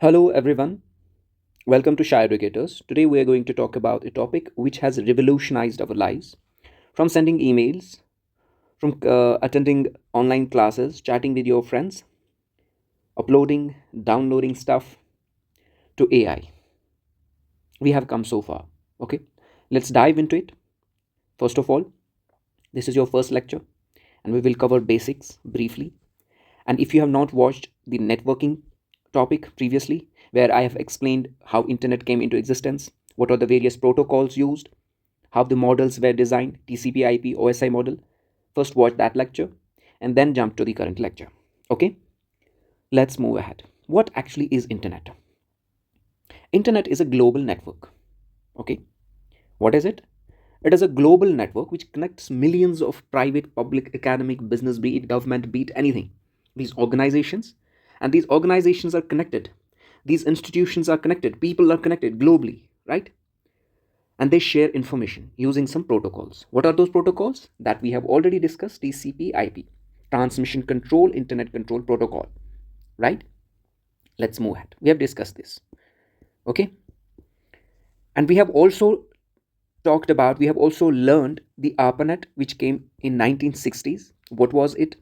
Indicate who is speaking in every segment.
Speaker 1: Hello, everyone. Welcome to Shy Educators. Today, we are going to talk about a topic which has revolutionized our lives from sending emails, from attending online classes, chatting with your friends, uploading, downloading stuff to AI. We have come so far. Okay, let's dive into it. First of all, this is your first lecture, and we will cover basics briefly. And if you have not watched the networking topic previously, where I have explained how internet came into existence, what are the various protocols used, how the models were designed, TCP IP, OSI model, first watch that lecture and then jump to the current lecture. Okay, let's move ahead. What actually is internet? Internet is a global network. Okay, what is it? It is a global network which connects millions of private, public, academic, business, be it government, be it anything. These organizations, and these organizations are connected. These institutions are connected. People are connected globally, right? And they share information using some protocols. What are those protocols? That we have already discussed: TCP IP, Transmission Control Internet Control Protocol, right? Let's move ahead. We have discussed this, okay? And we have also learned the ARPANET, which came in 1960s. What was it?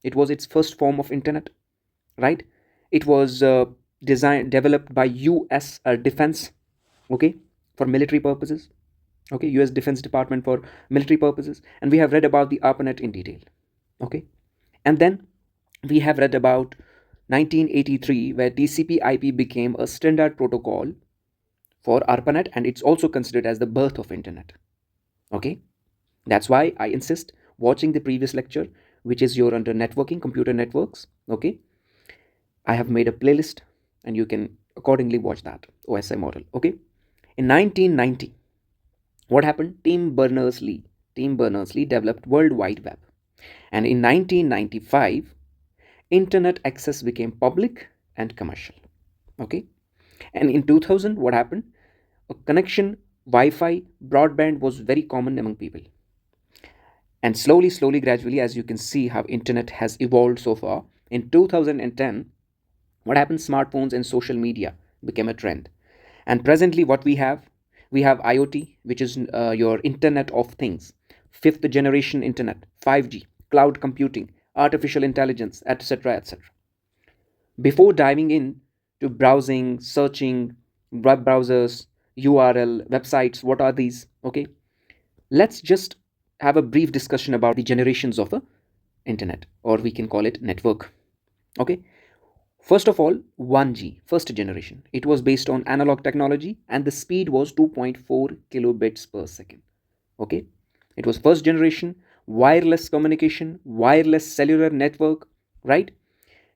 Speaker 1: It was its first form of internet, right? It was developed by US Defense, okay, for military purposes, okay, US Defense Department for military purposes. And we have read about the ARPANET in detail, okay. And then we have read about 1983, where TCP IP became a standard protocol for ARPANET, and it's also considered as the birth of internet, okay. That's why I insist watching the previous lecture, which is your under networking, computer networks, okay. I have made a playlist and you can accordingly watch that OSI model, okay. In 1990, what happened? Tim Berners-Lee developed World Wide Web, and in 1995, internet access became public and commercial, okay. And in 2000, what happened? A connection, Wi-Fi, broadband was very common among people. And slowly, gradually, as you can see how internet has evolved so far, in 2010, what happened? Smartphones and social media became a trend. And presently, what we have IoT, which is your Internet of Things, fifth generation internet, 5G, cloud computing, artificial intelligence, etc., etc. Before diving in to browsing, searching, web browsers, URL, websites, what are these? Okay, let's just have a brief discussion about the generations of the internet, or we can call it network. Okay, first of all, 1G, first generation. It was based on analog technology and the speed was 2.4 kilobits per second. Okay, it was first generation wireless communication, wireless cellular network, right?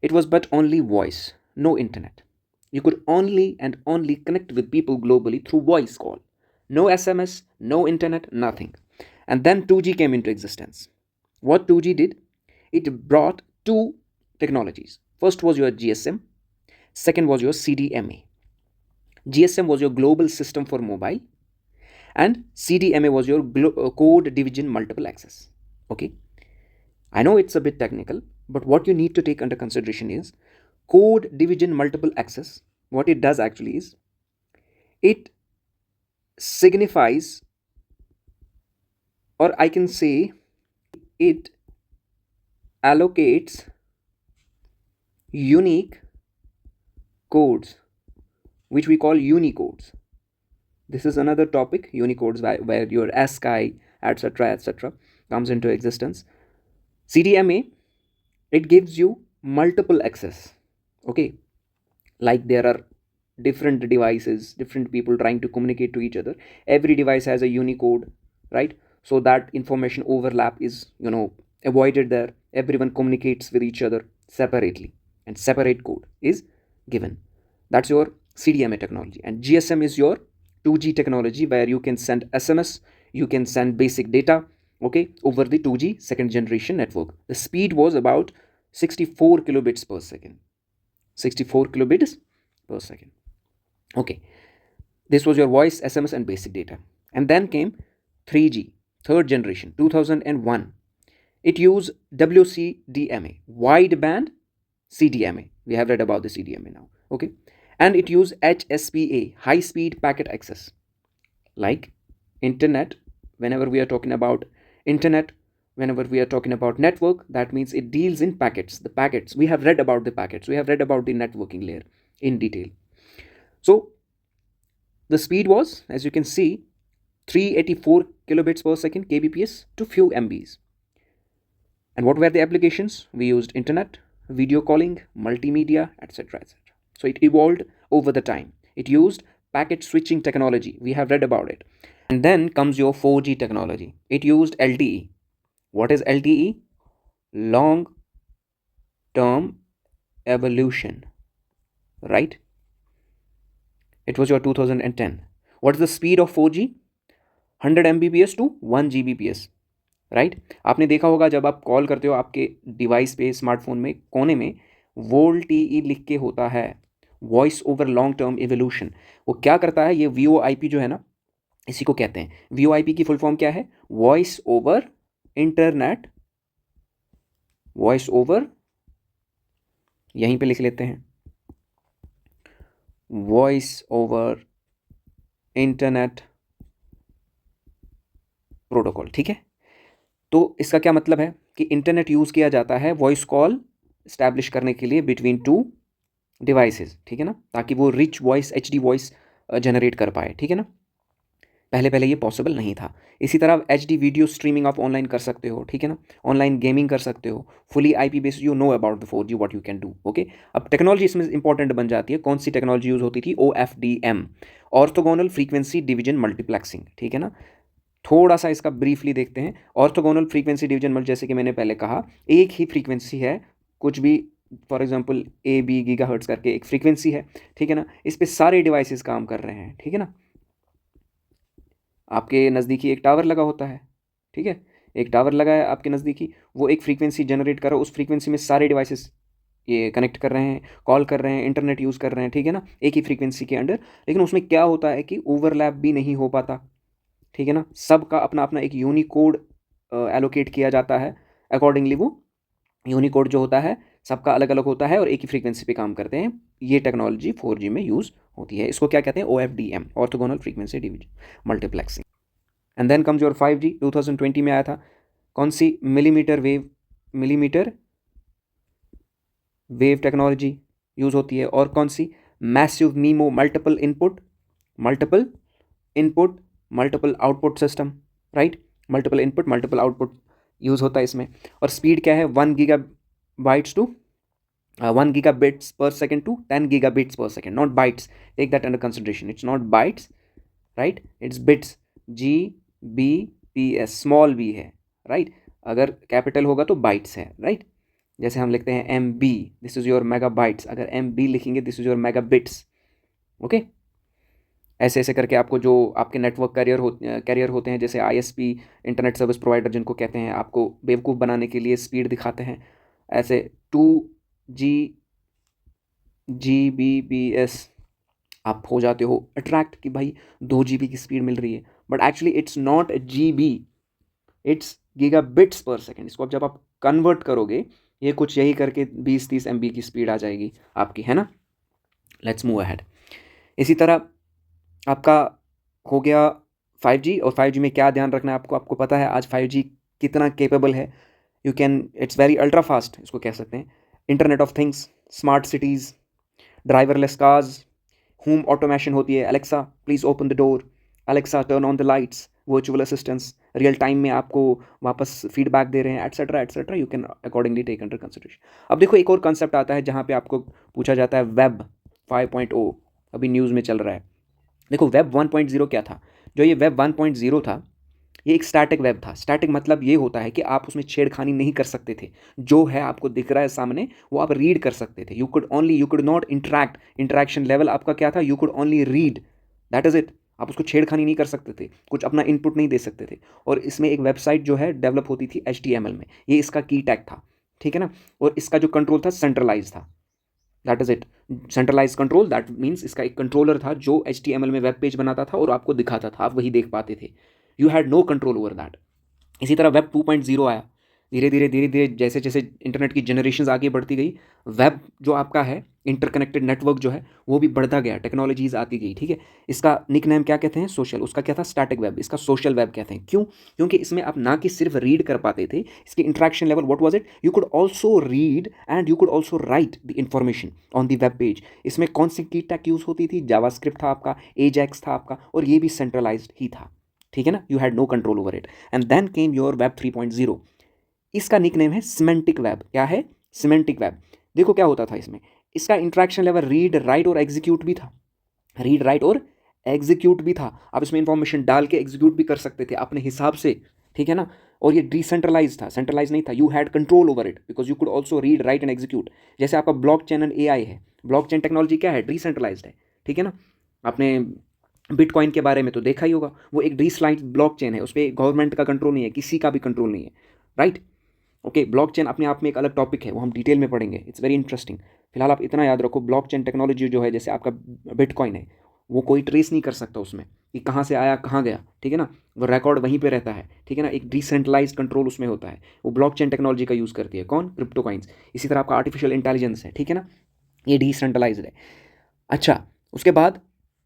Speaker 1: It was but only voice, no internet. You could only and only connect with people globally through voice call. No SMS, no internet, nothing. And then 2G came into existence. What 2G did? It brought two technologies. First was your GSM, second was your CDMA. GSM was your global system for mobile, and CDMA was your code division multiple access. Okay, I know it's a bit technical, but what you need to take under consideration is code division multiple access. What it does actually is it signifies, or I can say, it allocates unique codes, which we call unicodes. This is another topic, unicodes, where your ASCII, etc., etc., comes into existence. CDMA, it gives you multiple access, okay. Like there are different devices, different people trying to communicate to each other. Every device has a unicode, right? So that information overlap is, avoided there. Everyone communicates with each other separately, and separate code is given. That's your CDMA technology. And GSM is your 2G technology, where you can send SMS, you can send basic data, okay, over the 2G second generation network. The speed was about 64 kilobits per second. 64 kilobits per second. Okay, this was your voice, SMS, and basic data. And then came 3G, third generation, 2001. It used WCDMA, wide band CDMA. We have read about the CDMA now. Okay, and it used HSPA, high speed packet access. Like internet, whenever we are talking about internet, whenever we are talking about network, that means it deals in packets. The packets, we have read about the packets, we have read about the networking layer in detail. So the speed was, as you can see, 384 kilobits per second, kbps, to few MBs. And what were the applications? We used internet, video calling, multimedia, etc. etc. So it evolved over the time. It used packet switching technology. We have read about it. And then comes your 4G technology. It used LTE. What is LTE? Long term evolution, right? It was your 2010. What is the speed of 4G? 100 Mbps to 1 Gbps, right? आपने देखा होगा जब आप call करते हो आपके device पे, smartphone में कोने में वोल्ट टी लिख के होता है, voice over long term evolution. वो क्या करता है, ये VoIP जो है ना, इसी को कहते हैं. VoIP की फुल फॉर्म क्या है? Voice over internet, voice over, यहीं पे लिख लेते हैं, वॉइस ओवर इंटरनेट प्रोटोकॉल. ठीक है, तो इसका क्या मतलब है कि इंटरनेट यूज़ किया जाता है वॉइस कॉल इस्टेब्लिश करने के लिए बिटवीन टू डिवाइसेस. ठीक है ना, ताकि वो rich voice, HD voice generate कर पाए. ठीक है ना, पहले ये पॉसिबल नहीं था. इसी तरह HD वीडियो स्ट्रीमिंग आप ऑनलाइन कर सकते हो. ठीक है ना, ऑनलाइन गेमिंग कर सकते हो. Fully IP based, you know about the 4G what you can do. Okay, अब टेक्नोलॉजी इसमें इंपॉर्टेंट बन जाती है. कौन सी टेक्नोलॉजी यूज़ होती थी? OFDM, orthogonal frequency division multiplexing. ठीक है ना, थोड़ा सा इसका ब्रीफली देखते हैं. ऑर्थोगोनल फ्रीक्वेंसी डिवीजन मतलब जैसे कि मैंने पहले कहा, एक ही फ्रीक्वेंसी है, कुछ भी, फॉर एग्जांपल AB गीगाहर्ट्ज़ करके एक फ्रीक्वेंसी है. ठीक है ना, इस पे सारे डिवाइसेस काम कर रहे हैं. ठीक है ना, आपके नज़दीकी एक टावर लगा होता है. ठीक है, एक टावर लगा है आपके नज़दीकी, वो एक फ्रीक्वेंसी जनरेट कर रहा है, उस फ्रीक्वेंसी में सारे डिवाइसेस ये कनेक्ट कर रहे हैं, कॉल कर रहे हैं, इंटरनेट यूज़ कर रहे हैं. ठीक है ना, एक ही फ्रीक्वेंसी के अंडर. लेकिन उसमें क्या होता है कि ओवरलैप भी नहीं हो पाता. ठीक है ना, सबका अपना अपना एक यूनिकोड एलोकेट किया जाता है. अकॉर्डिंगली वो यूनिकोड जो होता है सबका अलग अलग होता है और एक ही फ्रीक्वेंसी पे काम करते हैं. ये टेक्नोलॉजी 4G में यूज़ होती है. इसको क्या कहते हैं? OFDM, orthogonal frequency division multiplexing. And then comes your 5G, 2020 में आया था. कौन सी? मिलीमीटर वेव टेक्नोलॉजी यूज़ होती है. और कौन सी? Massive MIMO, multiple input multiple output system, right? Multiple input multiple output use होता है इसमें. और स्पीड क्या है? 1 gigabits per second to 10 gigabits per second, not bytes. Take that under consideration. It's not bytes, right? It's bits. GBPS, small b है, right? अगर capital होगा तो बाइट्स है, राइट? जैसे हम लिखते हैं MB, this is your mega bytes. अगर MB लिखेंगे, this is your mega bits. Okay, ऐसे ऐसे करके आपको जो आपके नेटवर्क कैरियर होते हैं, जैसे ISP, इंटरनेट सर्विस प्रोवाइडर जिनको कहते हैं, आपको बेवकूफ़ बनाने के लिए स्पीड दिखाते हैं. ऐसे 2 Gbps आप हो जाते हो अट्रैक्ट कि भाई 2 GB की स्पीड मिल रही है. But actually it's not GB, it's gigabits per second. इसको जब आप कन्वर्ट करोगे, ये कुछ यही करके 20-30 MB की स्पीड आ जाएगी आपकी, है ना. Let's move ahead. इसी तरह आपका हो गया 5G. और 5G में क्या ध्यान रखना है आपको पता है आज 5G कितना केपेबल है. You can, it's very ultra fast इसको कह सकते हैं. Internet of things, smart cities, driverless cars, home automation होती है. Alexa please open the door, Alexa turn on the lights, virtual assistants real time में आपको वापस फीडबैक दे रहे हैं, etcetera etcetera. You can accordingly take under consideration. अब देखो, एक और कंसेप्ट आता है जहाँ पे आपको पूछा जाता है वेब 5.0, अभी न्यूज़ में चल रहा है. देखो, वेब 1.0 क्या था? जो ये वेब 1.0 था, ये एक स्टैटिक वेब था. स्टैटिक मतलब ये होता है कि आप उसमें छेड़खानी नहीं कर सकते थे. जो है आपको दिख रहा है सामने, वो आप रीड कर सकते थे. You could not interact. Interaction level आपका क्या था? You could only read, that is it. आप उसको छेड़खानी नहीं कर सकते थे, कुछ अपना इनपुट नहीं दे सकते थे. और इसमें एक वेबसाइट जो है डेवलप होती थी HTML में. ये इसका की टैग था. ठीक है ना, और इसका जो कंट्रोल था सेंट्रलाइज था. That is it, centralize control. That means इसका एक कंट्रोलर था जो HTML में वेब पेज बनाता था और आपको दिखाता था, आप वही देख पाते थे. You had no control over that. इसी तरह वेब 2.0 आया, धीरे धीरे जैसे जैसे इंटरनेट की जनरेशन आगे बढ़ती गई, वेब जो आपका है, इंटरकनेक्टेड नेटवर्क जो है वो भी बढ़ता गया, टेक्नोलॉजीज आती गई, ठीक है। इसका निक नेम क्या कहते हैं, सोशल, उसका क्या था, स्टैटिक वेब, इसका सोशल वेब कहते हैं। क्यों? क्योंकि इसमें आप ना कि सिर्फ रीड कर पाते थे, इसकी interaction level what was it, you could also read and you could also right the information on the web page. इसमें कौन सी की टैक यूज़ होती थी, जावास्क्रिप्ट था आपका, एजैक्स था आपका, और ये भी सेंट्रलाइज्ड ही था, ठीक है ना, you had no control over it. And then came your web 3.0। इसका निक नेम है सिमेंटिक वेब। क्या है? Semantic web. देखो क्या होता था इसमें, इसका इंट्रैक्शन लेवल रीड राइट और एग्जीक्यूट भी था, रीड राइट और एग्जीक्यूट भी था। आप इसमें इंफॉर्मेशन डाल के एग्जीक्यूट भी कर सकते थे अपने हिसाब से, ठीक है ना। और ये डिसेंट्रलाइज था, सेंट्रलाइज नहीं था, you had control over it because you could also read write and execute. जैसे आपका ब्लॉक चेन एंड AI है, ब्लॉक चेन टेक्नोलॉजी क्या है, डिसेंट्रलाइज है, ठीक है ना। आपने बिटकॉइन के बारे में तो देखा ही होगा, वो एक डिसेंट्रलाइज ब्लॉक चेन है, उस पर गवर्नमेंट का कंट्रोल नहीं है, किसी का भी कंट्रोल नहीं है, राइट। ओके, ब्लॉकचेन अपने आप में एक अलग टॉपिक है, वो हम डिटेल में पढ़ेंगे, इट्स वेरी इंटरेस्टिंग। फिलहाल आप इतना याद रखो, ब्लॉकचेन टेक्नोलॉजी जो है, जैसे आपका बिटकॉइन है, वो कोई ट्रेस नहीं कर सकता उसमें कि कहाँ से आया कहाँ गया, ठीक है ना, वो रिकॉर्ड वहीं पे रहता है, ठीक है ना। एक डिसेंट्रलाइज कंट्रोल उसमें होता है, वो ब्लॉकचेन टेक्नोलॉजी का यूज़ करती है, कौन, क्रिप्टोकॉइंस। इसी तरह आपका आर्टिफिशियल इंटेलिजेंस है, ठीक है ना, ये डिसेंट्रलाइज्ड है। अच्छा, उसके बाद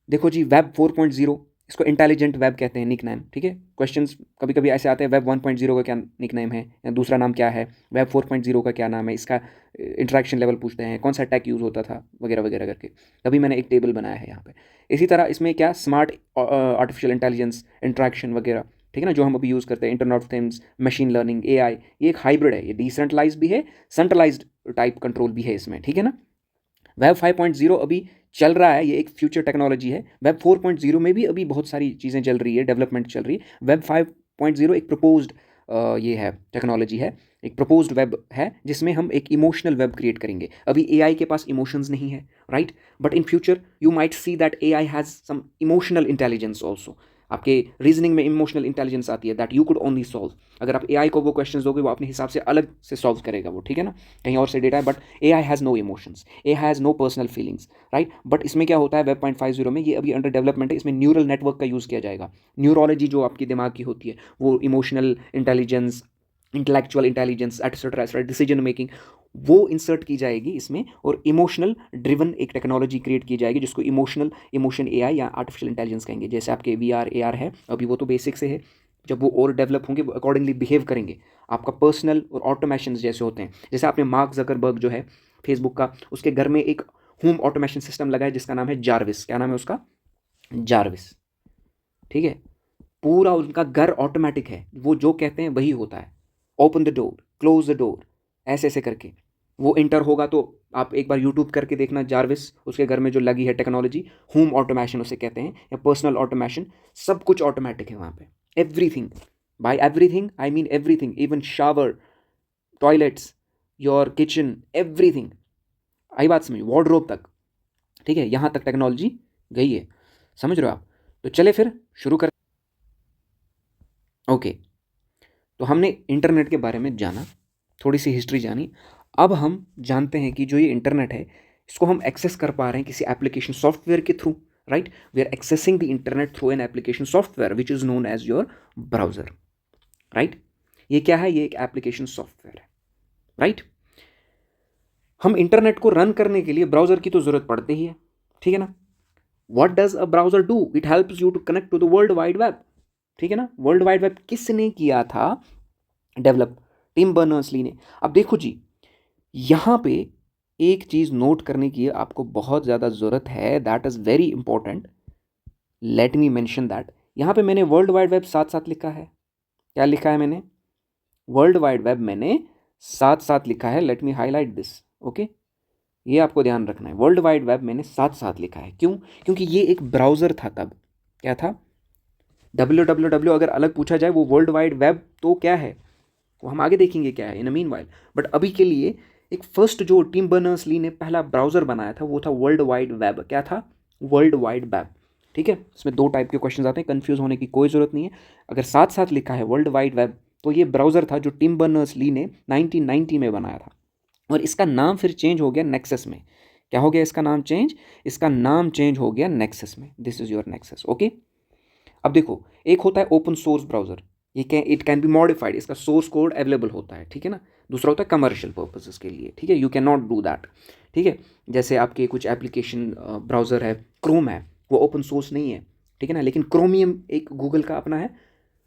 Speaker 1: देखो जी, वेब 4.0, इसको इंटेलिजेंट वेब कहते हैं, निक नेम, ठीक है। क्वेश्चंस कभी कभी ऐसे आते हैं, वेब 1.0 का क्या निक नेम है, या दूसरा नाम क्या है, वेब 4.0 का क्या नाम है, इसका इंट्रैक्शन लेवल पूछते हैं, कौन सा टैग यूज़ होता था, वगैरह वगैरह करके। तभी मैंने एक टेबल बनाया है यहाँ पे। इसी तरह इसमें क्या, स्मार्ट आर्टिफिशियल इंटेलिजेंस, इंट्रैक्शन वगैरह, ठीक है ना, जो हम अभी यूज़ करते हैं, internet of things, machine learning, AI, ये एक हाइब्रिड है, ये डिसेंट्रलाइज भी है, सेंट्रलाइज्ड टाइप कंट्रोल भी है इसमें, ठीक है ना। वेब 5.0 अभी चल रहा है, ये एक फ्यूचर टेक्नोलॉजी है। वेब 4.0 में भी अभी बहुत सारी चीज़ें चल रही है, डेवलपमेंट चल रही है। वेब 5.0 एक प्रपोज्ड ये है, टेक्नोलॉजी है, एक प्रपोज्ड वेब है, जिसमें हम एक इमोशनल वेब क्रिएट करेंगे। अभी AI के पास इमोशंस नहीं है, right, but in future you might see that AI has some emotional intelligence also. आपके रीजनिंग में इमोशनल इंटेलिजेंस आती है, that you could only solve. अगर आप AI को वो क्वेश्चन दोगे, वो अपने हिसाब से अलग से सॉल्व करेगा वो, ठीक है ना, कहीं और से डेटा है, but AI has no emotions, AI has no personal feelings, right. But इसमें क्या होता है, वेब 5.0 में, ये अभी अंडर डेवलपमेंट है, इसमें न्यूरल नेटवर्क का यूज़ किया जाएगा। न्यूरोलॉजी जो आपकी दिमाग की होती है, वो emotional intelligence, intellectual intelligence, etcetera etcetera, decision making, वो इंसर्ट की जाएगी इसमें, और इमोशनल ड्रिवन एक टेक्नोलॉजी क्रिएट की जाएगी, जिसको इमोशन AI या आर्टिफिशियल इंटेलिजेंस कहेंगे। जैसे आपके VR AR है, अभी वो तो बेसिक से है, जब वो और डेवलप होंगे, वो अकॉर्डिंगली बिहेव करेंगे। आपका पर्सनल और ऑटोमेशन जैसे होते हैं, जैसे आपने मार्क जकरबर्ग जो है फेसबुक का, उसके घर में एक होम ऑटोमेशन सिस्टम लगा है, जिसका नाम है जारविस। क्या नाम है उसका? जारविस, ठीक है। पूरा उनका घर ऑटोमेटिक है, वो जो कहते हैं वही होता है। Open the door, close the door, ऐसे ऐसे करके वो इंटर होगा। तो आप एक बार यूट्यूब करके देखना, जारविस, उसके घर में जो लगी है टेक्नोलॉजी, होम ऑटोमेशन उसे कहते हैं, या पर्सनल ऑटोमेशन। सब कुछ ऑटोमेटिक है वहाँ पे, everything. By everything I mean everything, even shower, toilets, your kitchen, everything. आई बात समझ, वार्डरोब तक, ठीक है, यहाँ तक टेक्नोलॉजी गई है, समझ रहे हो आप। तो चले फिर शुरू कर। ओके, तो हमने इंटरनेट के बारे में जाना, थोड़ी सी हिस्ट्री जानी। अब हम जानते हैं कि जो ये इंटरनेट है, इसको हम एक्सेस कर पा रहे हैं किसी एप्लीकेशन सॉफ्टवेयर के through, right. We are accessing the internet through an application software which is known as your browser, right. ये क्या है? ये एक एप्लीकेशन सॉफ्टवेयर है, राइट। हम इंटरनेट को रन करने के लिए ब्राउज़र की तो ज़रूरत पड़ती ही है, ठीक है ना। What does a browser do? It helps you to connect to the world wide web, ठीक है ना। वर्ल्ड वाइड वेब किसने किया था डेवलप? टिम बर्नर्स ली ने। अब देखो जी, यहाँ पे एक चीज़ नोट करने की आपको बहुत ज़्यादा ज़रूरत है, that is very important, let me mention that. यहाँ पे मैंने वर्ल्ड वाइड वेब साथ साथ लिखा है। क्या लिखा है मैंने? वर्ल्ड वाइड वेब मैंने साथ साथ लिखा है, let me highlight this, okay. ये आपको ध्यान रखना है, वर्ल्ड वाइड वेब मैंने साथ साथ लिखा है। क्यों? क्योंकि ये एक ब्राउज़र था तब। क्या था? www अगर अलग पूछा जाए, वो वर्ल्ड वाइड वेब तो क्या है, वो हम आगे देखेंगे क्या है इन अ मीन वाइल। बट अभी के लिए एक फर्स्ट जो टिम बर्नर्स ली ने पहला ब्राउज़र बनाया था, वो था वर्ल्ड वाइड वेब। क्या था? वर्ल्ड वाइड वेब, ठीक है। इसमें दो टाइप के क्वेश्चन आते हैं, कंफ्यूज होने की कोई ज़रूरत नहीं है। अगर साथ साथ लिखा है वर्ल्ड वाइड वेब, तो ये ब्राउज़र था जो टिम बर्नर्स ली ने 1990 में बनाया था। और इसका नाम फिर चेंज हो गया नेक्सस में। क्या हो गया इसका नाम चेंज? इसका नाम चेंज हो गया नेक्सस में। This is your nexus, okay. अब देखो, एक होता है open source browser, it can be modified, इसका सोर्स कोड अवेलेबल होता है, ठीक है ना। दूसरा होता है कमर्शियल पर्पसेस के लिए, ठीक है, you can not do that, ठीक है। जैसे आपके कुछ एप्लीकेशन ब्राउज़र है, क्रोम है, वो ओपन सोर्स नहीं है, ठीक है ना, लेकिन क्रोमियम एक गूगल का अपना है,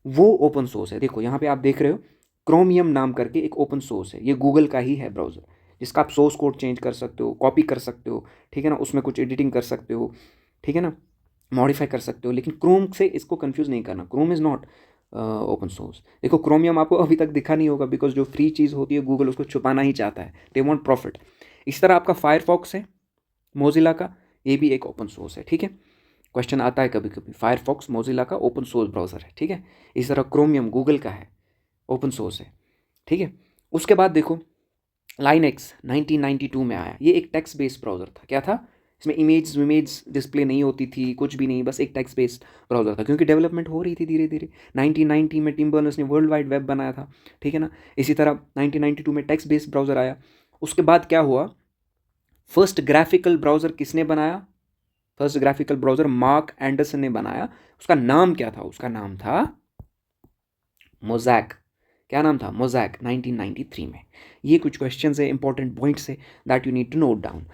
Speaker 1: वो ओपन सोर्स है। देखो यहाँ पे आप देख रहे हो क्रोमियम नाम करके एक ओपन सोर्स है, ये गूगल का ही है ब्राउज़र, जिसका आप सोर्स कोड चेंज कर सकते हो, कॉपी कर सकते हो, ठीक है ना, उसमें कुछ एडिटिंग कर सकते हो, ठीक है ना, मॉडिफाई कर सकते हो। लेकिन क्रोम से इसको कंफ्यूज नहीं करना, Chrome is not open source. देखो क्रोमियम आपको अभी तक दिखा नहीं होगा, बिकॉज जो फ्री चीज़ होती है गूगल उसको छुपाना ही चाहता है, दे वांट प्रॉफिट। इस तरह आपका फायरफॉक्स है मोजिला का, ये भी एक ओपन सोर्स है, ठीक है। क्वेश्चन आता है कभी कभी, फायरफॉक्स मोजिला का ओपन सोर्स ब्राउज़र है, ठीक है। इस तरह क्रोमियम गूगल का है, ओपन सोर्स है, ठीक है। उसके बाद देखो लाइनएक्स 1992 में आया, ये एक टेक्स्ट बेस्ड ब्राउज़र था। क्या था इसमें, इमेज डिस्प्ले नहीं होती थी, कुछ भी नहीं, बस एक टेक्स्ट बेस्ड ब्राउज़र था, क्योंकि डेवलपमेंट हो रही थी धीरे धीरे। 1990 में टिम बर्नर्स ने वर्ल्ड वाइड वेब बनाया था, ठीक है ना। इसी तरह 1992 में टेक्स्ट बेस्ड ब्राउज़र आया। उसके बाद क्या हुआ, फर्स्ट ग्राफिकल ब्राउज़र किसने बनाया, first graphical browser mark Anderson ने बनाया। उसका नाम क्या था, उसका नाम था मोजैक। क्या नाम था, मोजैक, 1993 में। ये कुछ क्वेश्चन है, इंपॉर्टेंट पॉइंट्स है that you need to note down.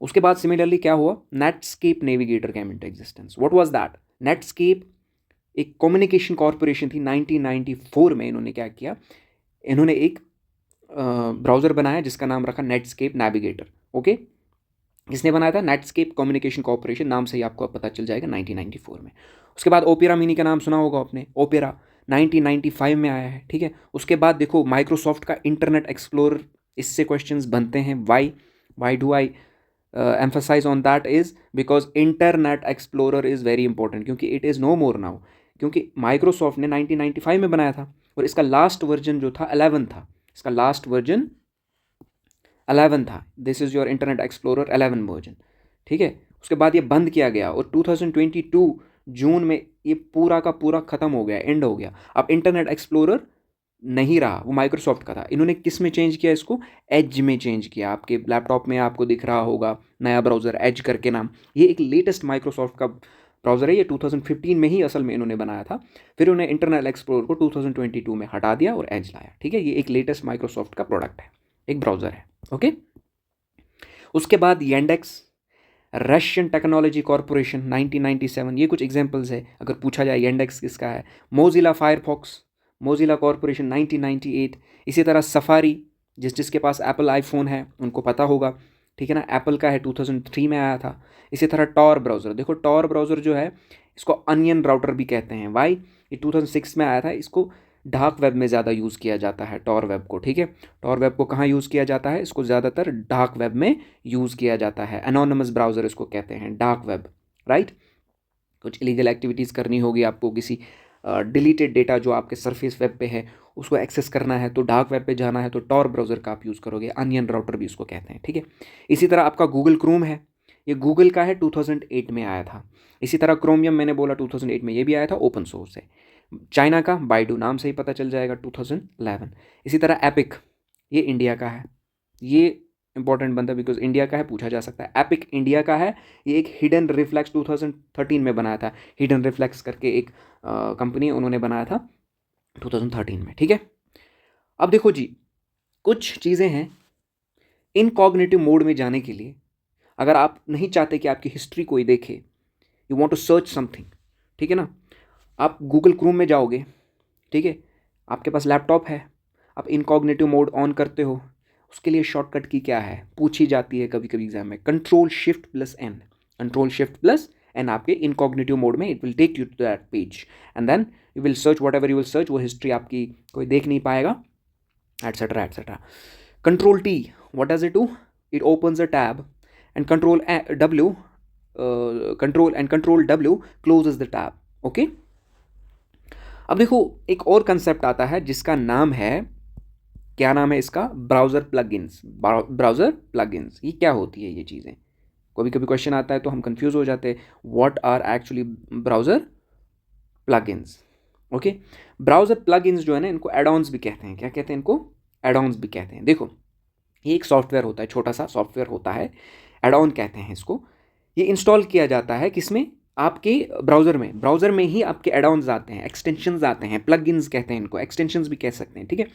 Speaker 1: उसके बाद सिमिलरली क्या हुआ, Netscape Navigator came into existence. What was that, Netscape एक कम्युनिकेशन कॉरपोरेशन थी, 1994 में इन्होंने क्या किया, इन्होंने एक ब्राउज़र बनाया जिसका नाम रखा नेटस्केप नेविगेटर। ओके, किसने बनाया था, नेटस्केप कम्युनिकेशन कॉरपोरेशन, नाम से ही आपको पता चल जाएगा, 1994 में। उसके बाद ओपेरा मिनी का नाम सुना होगा आपने, ओपेरा 1995 में आया है, ठीक है। उसके बाद देखो माइक्रोसॉफ्ट का इंटरनेट एक्सप्लोरर, इससे क्वेश्चंस बनते हैं, why do I emphasize on that is because Internet Explorer is very important, क्योंकि it is no more now, क्योंकि माइक्रोसॉफ्ट ने 1995 में बनाया था, और इसका लास्ट वर्जन जो था 11 था, इसका लास्ट वर्जन 11 था। This is your internet explorer 11 version, ठीक है। उसके बाद ये बंद किया गया, और 2022 जून में ये पूरा का पूरा ख़त्म हो गया, एंड हो गया। अब इंटरनेट एक्सप्लोरर नहीं रहा, वो माइक्रोसॉफ्ट का था। इन्होंने किस में चेंज किया इसको, एज में चेंज किया। आपके लैपटॉप में आपको दिख रहा होगा नया ब्राउज़र एज करके नाम, ये एक लेटेस्ट माइक्रोसॉफ्ट का ब्राउज़र है, ये 2015 में ही असल में इन्होंने बनाया था। फिर उन्हें इंटरनेट एक्सप्लोरर को 2022 में हटा दिया और एज लाया, ठीक है। ये एक लेटेस्ट माइक्रोसॉफ्ट का प्रोडक्ट है, एक ब्राउज़र है, ओके। उसके बाद येंडेक्स, रशियन टेक्नोलॉजी कॉरपोरेशन, 1997। ये कुछ एग्जांपल्स है, अगर पूछा जाए येंडेक्स किसका है। Mozilla Firefox, Mozilla corporation, 1998। इसी तरह सफारी, जिसके पास एप्पल आईफोन है उनको पता होगा, ठीक है ना, एप्पल का है, 2003 में आया था। इसी तरह टॉर ब्राउज़र, देखो टॉर ब्राउज़र जो है इसको अनियन राउटर भी कहते हैं, वाई, ये 2006 में आया था। इसको डार्क वेब में ज़्यादा यूज़ किया जाता है टॉर वेब को, ठीक है। टॉर वेब को कहाँ यूज़ किया जाता है, इसको ज़्यादातर डार्क वेब में यूज़ किया जाता है। एनोनिमस ब्राउज़र इसको कहते हैं, डार्क वेब, राइट। कुछ इलीगल एक्टिविटीज़ करनी होगी आपको, किसी डिलीटेड डेटा जो आपके सरफेस वेब पे है उसको एक्सेस करना है, तो डार्क वेब पे जाना है तो टॉर ब्राउज़र का आप यूज़ करोगे, अनियन राउटर भी उसको कहते हैं, ठीक है। इसी तरह आपका गूगल क्रोम है, ये गूगल का है, 2008 में आया था। इसी तरह क्रोमियम मैंने बोला 2008 में, ये भी आया था, ओपन सोर्स है। चाइना का बाइडू, नाम से ही पता चल जाएगा, 2011। इसी तरह एपिक, ये इंडिया का है, ये इंपॉर्टेंट बनता है बिकॉज इंडिया का है, पूछा जा सकता है। एपिक इंडिया का है, ये एक हिडन रिफ्लेक्स 2013 में बनाया था, हिडन रिफ्लेक्स करके एक कंपनी उन्होंने बनाया था 2013 में, ठीक है। अब देखो जी, कुछ चीज़ें हैं इनकॉग्निटिव मोड में जाने के लिए, अगर आप नहीं चाहते कि आपकी हिस्ट्री कोई देखे, you want to search something, ठीक है ना, आप गूगल क्रोम में जाओगे, ठीक है, आपके पास लैपटॉप है, आप इनकॉग्निटिव मोड ऑन करते हो, उसके लिए शॉर्टकट की क्या है, पूछी जाती है कभी कभी एग्जाम में, control shift plus N, control shift plus N आपके इनकॉग्निटिव मोड में, it will take you to that page and then you will search whatever you will search, वो हिस्ट्री आपकी कोई देख नहीं पाएगा, etcetera etcetera. Control T, what does it do, it opens a tab, and control W closes the tab, okay। अब देखो एक और कंसेप्ट आता है जिसका नाम है, क्या नाम है इसका, ब्राउज़र प्लगइन्स। ब्राउज़र प्लगइन्स, ये क्या होती है ये चीज़ें, कभी कभी क्वेश्चन आता है तो हम कंफ्यूज हो जाते हैं, what are actually browser plugins, okay. Browser plugins जो है ना, इनको एड-ऑन्स भी कहते हैं, क्या कहते हैं इनको, एड-ऑन्स भी कहते हैं। देखो ये एक सॉफ्टवेयर होता है, छोटा सा सॉफ्टवेयर होता है, एड ऑन कहते हैं इसको। ये इंस्टॉल किया जाता है किसमें, आपके ब्राउज़र में ही आपके एड-ऑन्स आते हैं, एक्सटेंशंस आते हैं, प्लगइन्स कहते हैं इनको, एक्सटेंशंस भी कह सकते हैं, ठीक है।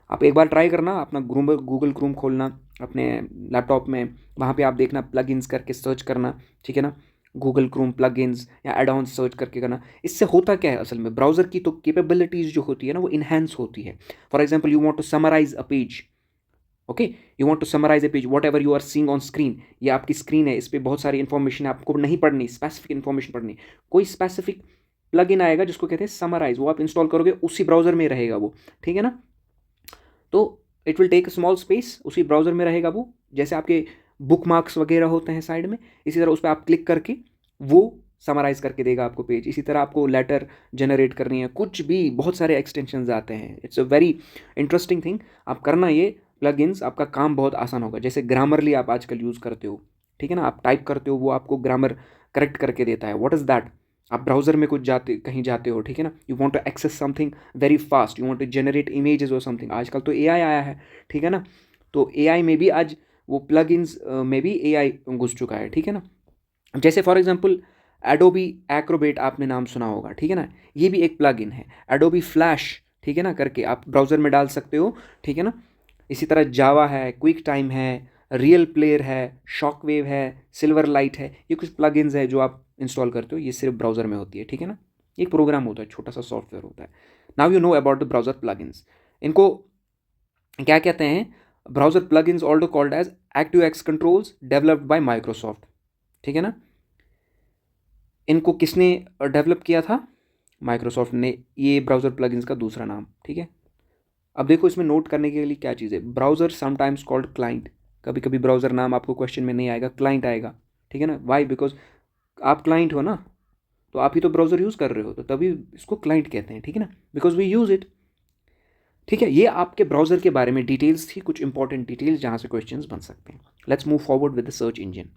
Speaker 1: आप एक बार ट्राई करना, अपना गूगल क्रोम खोलना अपने लैपटॉप में, वहाँ पे आप देखना प्लगइन्स करके सर्च करना, ठीक है ना। गूगल क्रोम प्लगइन्स या एड-ऑन्स सर्च करके करना। इससे होता क्या है असल में, ब्राउज़र की तो कैपेबिलिटीज़ जो होती है ना वो इन्हेंस होती है। For example, you want to summarise a page, okay, you want to summarise a page, whatever you are seeing on screen. ये आपकी स्क्रीन है, इस पर बहुत सारी इन्फॉर्मेशन है, आपको नहीं पढ़नी, स्पेसिफिक इन्फॉर्मेशन पढ़नी, कोई स्पेसिफिक प्लग इन आएगा जिसको कहते हैं समराइज, वो आप इंस्टॉल करोगे, उसी ब्राउज़र में रहेगा वो, ठीक है ना। तो it will take small space, उसी ब्राउज़र में रहेगा वो, जैसे आपके बुक मार्क्स वगैरह होते हैं साइड में, इसी तरह उस पर आप क्लिक करके वो समराइज करके देगा आपको पेज। इसी तरह आपको लेटर जनरेट करनी है, कुछ भी, बहुत सारे एक्सटेंशंस आते हैं। It's a very interesting thing, आप करना ये प्लगइन्स, आपका काम बहुत आसान होगा। जैसे ग्रामरली आप आजकल यूज़ करते हो, ठीक है ना, आप टाइप करते हो, वो आपको ग्रामर करेक्ट करके देता है। व्हाट इज़ दैट, आप ब्राउज़र में कुछ कहीं जाते हो, ठीक है ना, you want to access something very fast, you want to generate images और समथिंग। आजकल तो एआई आया है, ठीक है ना, तो एआई में भी आज वो प्लगइन्स में भी एआई घुस चुका है, ठीक है ना। जैसे फॉर एग्जांपल एडोबी एक्रोबेट आपने नाम सुना होगा, ठीक है ना, ये भी एक प्लगइन है। एडोबी फ्लैश, ठीक है ना, करके आप ब्राउज़र में डाल सकते हो, ठीक है ना। इसी तरह जावा है, क्विक टाइम है, रियल प्लेयर है, शॉकवेव है, सिल्वर लाइट है, ये कुछ प्लगइन्स है जो आप इंस्टॉल करते हो, ये सिर्फ ब्राउज़र में होती है, ठीक है ना। एक प्रोग्राम होता है, छोटा सा सॉफ्टवेयर होता है। Now you know about the browser plugins. इनको क्या कहते हैं, browser plugins also called as active X controls developed by Microsoft, ठीक है ना। इनको किसने डेवलप किया था, माइक्रोसॉफ्ट ने, ये ब्राउज़र प्लगइन्स का दूसरा नाम, ठीक है। अब देखो इसमें नोट करने के लिए क्या चीज़ है, ब्राउज़र समटाइम्स कॉल्ड क्लाइंट, कभी कभी ब्राउज़र नाम आपको क्वेश्चन में नहीं आएगा, क्लाइंट आएगा, ठीक है ना। वाई, बिकॉज आप क्लाइंट हो ना, तो आप ही तो ब्राउज़र यूज़ कर रहे हो, तो तभी इसको क्लाइंट कहते हैं, ठीक है ना, बिकॉज वी यूज़ इट, ठीक है। ये आपके ब्राउज़र के बारे में डिटेल्स थी, कुछ इंपॉर्टेंट डिटेल्स जहाँ से क्वेश्चंस बन सकते हैं। Let's move forward with the search engine.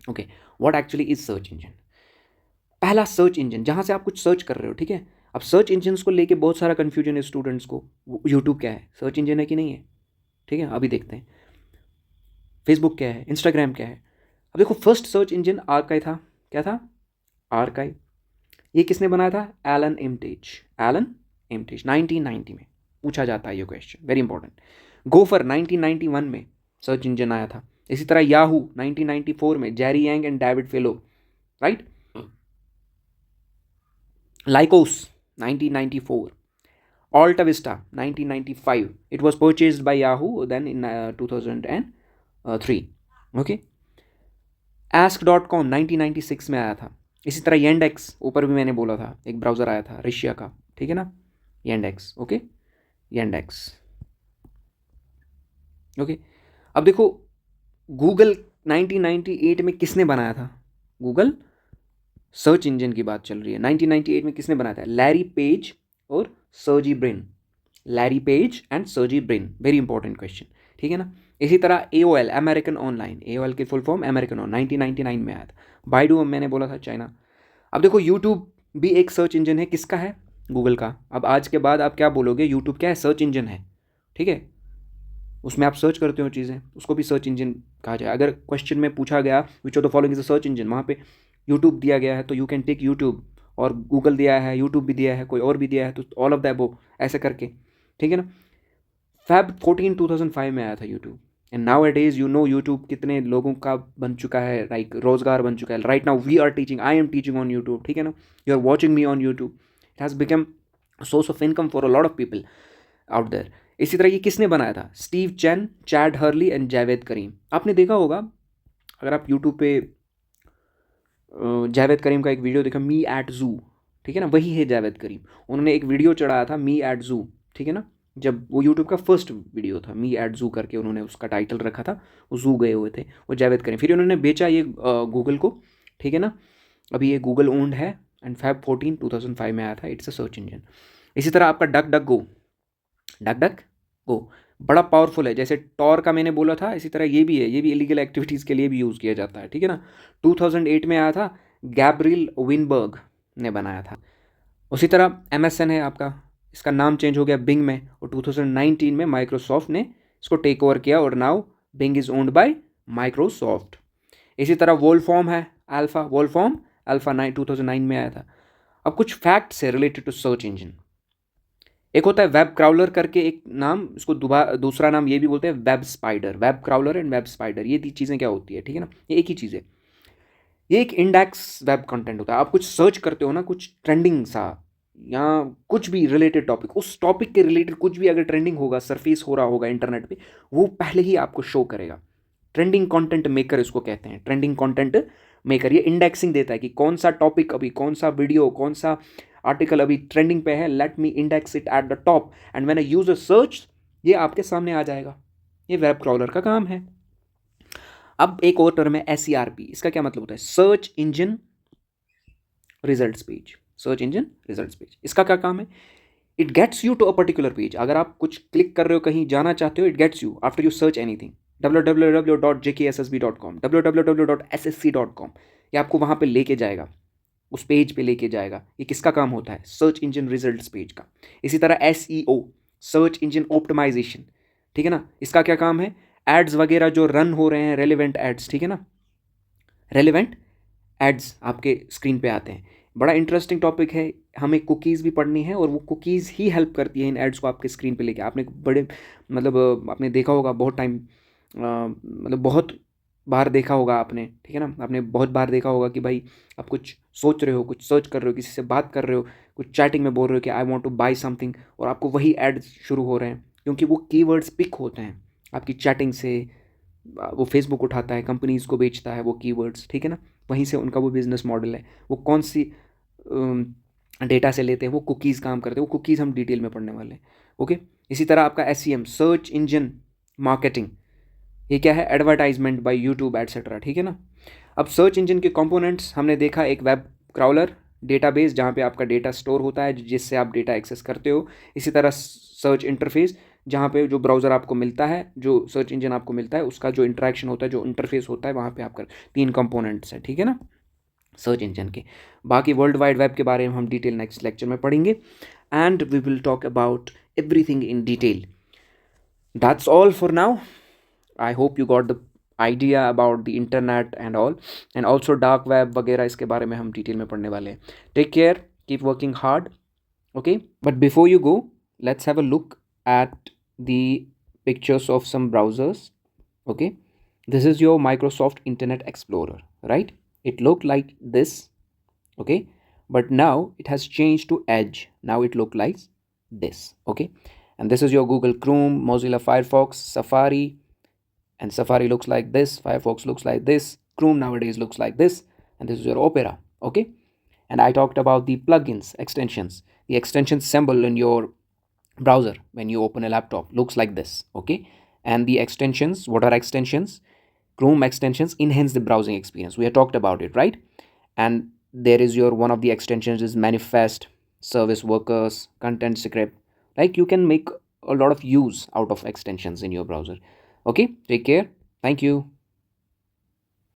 Speaker 1: Okay, what actually is search engine. पहला सर्च इंजन जहाँ से आप कुछ सर्च कर रहे हो, ठीक है। अब सर्च इंजन को लेके बहुत सारा कन्फ्यूजन है स्टूडेंट्स को, यूट्यूब क्या है, सर्च इंजन है कि नहीं है, ठीक है, अभी देखते हैं। फेसबुक क्या है, इंस्टाग्राम क्या है। अब देखो फर्स्ट सर्च इंजन आर्काइव था, क्या था, आर्काइव। ये किसने बनाया था, एलन एमटेज, एलन एमटेज 1990 में पूछा जाता है ये क्वेश्चन, वेरी इंपॉर्टेंट। गोफर 1991 में सर्च इंजन आया था। इसी तरह याहू 1994 में Jerry Yang and David fellow, right. Lycos 1994, Alta Vista 1995. It was purchased by Yahoo then in 2003. Okay. Ask.com 1996 में आया था। इसी तरह Yandex, ऊपर भी मैंने बोला था, एक ब्राउज़र आया था रशिया का, ठीक है ना, Yandex, ओके, Yandex, ओके। अब देखो गूगल 1998 में किसने बनाया था, गूगल सर्च इंजन की बात चल रही है, 1998 में किसने बनाया था, लैरी पेज और Sergey Brin, Larry page and Sergey Brin, very important question, ठीक है ना। इसी तरह AOL, अमेरिकन ऑनलाइन, AOL की फुल फॉर्म अमेरिकन ऑन, 1999 में आया था। बाइडू मैंने बोला था चाइना। अब देखो यूट्यूब भी एक सर्च इंजन है, किसका है, गूगल का। अब आज के बाद आप क्या बोलोगे, यूट्यूब क्या है, सर्च इंजन है, ठीक है, उसमें आप सर्च करते हो चीज़ें, उसको भी सर्च इंजन कहा जाए। अगर क्वेश्चन में पूछा गया which of the following is a search engine, वहाँ पे यूट्यूब दिया गया है तो यू कैन टेक यूट्यूब, और गूगल दिया है, यूट्यूब भी दिया है, कोई और भी दिया है, तो ऑल ऑफ द अबव ऐसे करके, ठीक है ना। Feb 14 2005 में आया था YouTube, and now A days you know YouTube कितने लोगों का बन चुका है, लाइक रोजगार बन चुका है। Right now we are teaching, I am teaching on YouTube, ठीक है ना, you are watching me on YouTube, it has become source of income for a lot of people out there. इसी तरह ये किसने बनाया था, Steve Chen, Chad Hurley and Jawed Karim. आपने देखा होगा अगर आप यूट्यूब पे जावेद करीम का एक वीडियो देखा, मी एट जू, ठीक है ना, वही है जावेद करीम। उन्होंने एक वीडियो चढ़ाया था मी एट जू, ठीक है ना, जब वो यूट्यूब का फर्स्ट वीडियो था, मी एट जू करके उन्होंने उसका टाइटल रखा था, वो जू गए हुए थे, वो जावेद करीम। फिर उन्होंने बेचा ये गूगल को, ठीक है ना, अभी ये गूगल ओन्ड है, एंड Feb 14 2005 में आया था, इट्स अ सर्च इंजन। इसी तरह आपका डक डक गो, डक डक गो बड़ा पावरफुल है, जैसे टॉर का मैंने बोला था, इसी तरह ये भी है, ये भी इलीगल एक्टिविटीज़ के लिए भी यूज़ किया जाता है, ठीक है ना। 2008 में आया था, गैब्रियल विनबर्ग ने बनाया था। उसी तरह MSN है आपका, इसका नाम चेंज हो गया बिंग में, और 2019 में माइक्रोसॉफ्ट ने इसको टेक ओवर किया, और now Bing is owned by Microsoft. इसी तरह वोलफॉर्म है, अल्फ़ा, वोलफॉर्म अल्फा 2009 में आया था। अब कुछ फैक्ट्स है रिलेटेड टू सर्च इंजन। एक होता है वेब क्राउलर करके एक नाम, इसको दूसरा नाम ये भी बोलते हैं web spider. Web crawler and web spider, ये चीज़ें क्या होती है, ठीक है ना, ये एक ही चीज़ है। ये एक इंडेक्स वेब कंटेंट होता है। आप कुछ सर्च करते हो ना, कुछ ट्रेंडिंग सा या कुछ भी रिलेटेड टॉपिक, उस टॉपिक के रिलेटेड कुछ भी अगर ट्रेंडिंग होगा, सरफेस हो रहा होगा इंटरनेट पे, वो पहले ही आपको शो करेगा। ट्रेंडिंग कंटेंट मेकर इसको कहते हैं, ट्रेंडिंग कंटेंट मेकर। ये इंडेक्सिंग देता है कि कौन सा टॉपिक अभी, कौन सा वीडियो, कौन सा आर्टिकल अभी ट्रेंडिंग पे है, let me index it at the top and when I use a search ये आपके सामने आ जाएगा। ये वेब क्रॉलर का काम है। अब एक और टर्म है SERP। इसका क्या मतलब होता है? Search engine results page. Search engine results page, इसका क्या काम है? It gets you to a particular page. अगर आप कुछ क्लिक कर रहे हो, कहीं जाना चाहते हो, it gets you after you search anything, www.jkssb.com, www.ssc.com, ये आपको वहाँ पे लेके जाएगा, उस पेज पे लेके जाएगा। ये किसका काम होता है? सर्च इंजन रिजल्ट्स पेज का। इसी तरह SEO, सर्च इंजन ऑप्टिमाइजेशन, ठीक है ना, इसका क्या काम है? एड्स वगैरह जो रन हो रहे हैं, रेलिवेंट एड्स, ठीक है ना, रेलिवेंट एड्स आपके स्क्रीन पे आते हैं। बड़ा इंटरेस्टिंग टॉपिक है, हमें कुकीज़ भी पढ़नी है और वो कुकीज़ ही हेल्प करती है इन एड्स को आपके स्क्रीन पे लेके। आपने बड़े मतलब आपने देखा होगा बहुत टाइम, मतलब बहुत बार देखा होगा आपने, ठीक है ना, आपने बहुत बार देखा होगा कि भाई आप कुछ सोच रहे हो, कुछ सर्च कर रहे हो, किसी से बात कर रहे हो, कुछ चैटिंग में बोल रहे हो कि I want to buy something, और आपको वही एड्स शुरू हो रहे हैं क्योंकि वो कीवर्ड्स पिक होते हैं आपकी चैटिंग से। वो फेसबुक उठाता है, कंपनीज़ को बेचता है वो कीवर्ड्स, ठीक है ना, वहीं से उनका वो बिज़नेस मॉडल है। वो कौन सी डेटा से लेते हैं, वो कुकीज़ काम करते हैं, वो कुकीज़ हम डिटेल में पढ़ने वाले हैं। ओके। इसी तरह आपका SEM, सर्च इंजन मार्केटिंग, ये क्या है? एडवर्टाइजमेंट बाय यूट्यूब एटसेट्रा, ठीक है ना। अब सर्च इंजन के कंपोनेंट्स हमने देखा, एक वेब क्राउलर, डेटाबेस जहाँ पे आपका डेटा स्टोर होता है जिससे आप डेटा एक्सेस करते हो। इसी तरह सर्च इंटरफेस, जहाँ पे जो ब्राउज़र आपको मिलता है, जो सर्च इंजन आपको मिलता है, उसका जो इंटरेक्शन होता है, जो इंटरफेस होता है, वहाँ पे आपका 3 कंपोनेंट्स हैं, ठीक है ना, सर्च इंजन के। बाकी वर्ल्ड वाइड वेब के बारे में हम डिटेल नेक्स्ट लेक्चर में पढ़ेंगे and we will talk about everything in detail. That's all for now. I hope you got the idea about the internet and all, and also dark web वगैरह, इसके बारे में हम डिटेल में पढ़ने वाले हैं। Take care, keep working hard, okay? But before you go, let's have a look at the pictures of some browsers, okay? This is your Microsoft Internet Explorer, right? It looked like this, okay? But now it has changed to Edge. Now it look like this, okay? And this is your Google Chrome, Mozilla Firefox, Safari, and Safari looks like this, Firefox looks like this, Chrome nowadays looks like this, and this is your Opera, okay? And I talked about the plugins, extensions. The extension symbol in your browser when you open a laptop looks like this, okay? And the extensions, what are extensions? Chrome extensions enhance the browsing experience. We have talked about it, right? And there is your one of the extensions is manifest, service workers, content script. Like you can make a lot of use out of extensions in your browser. Okay, take care. Thank you.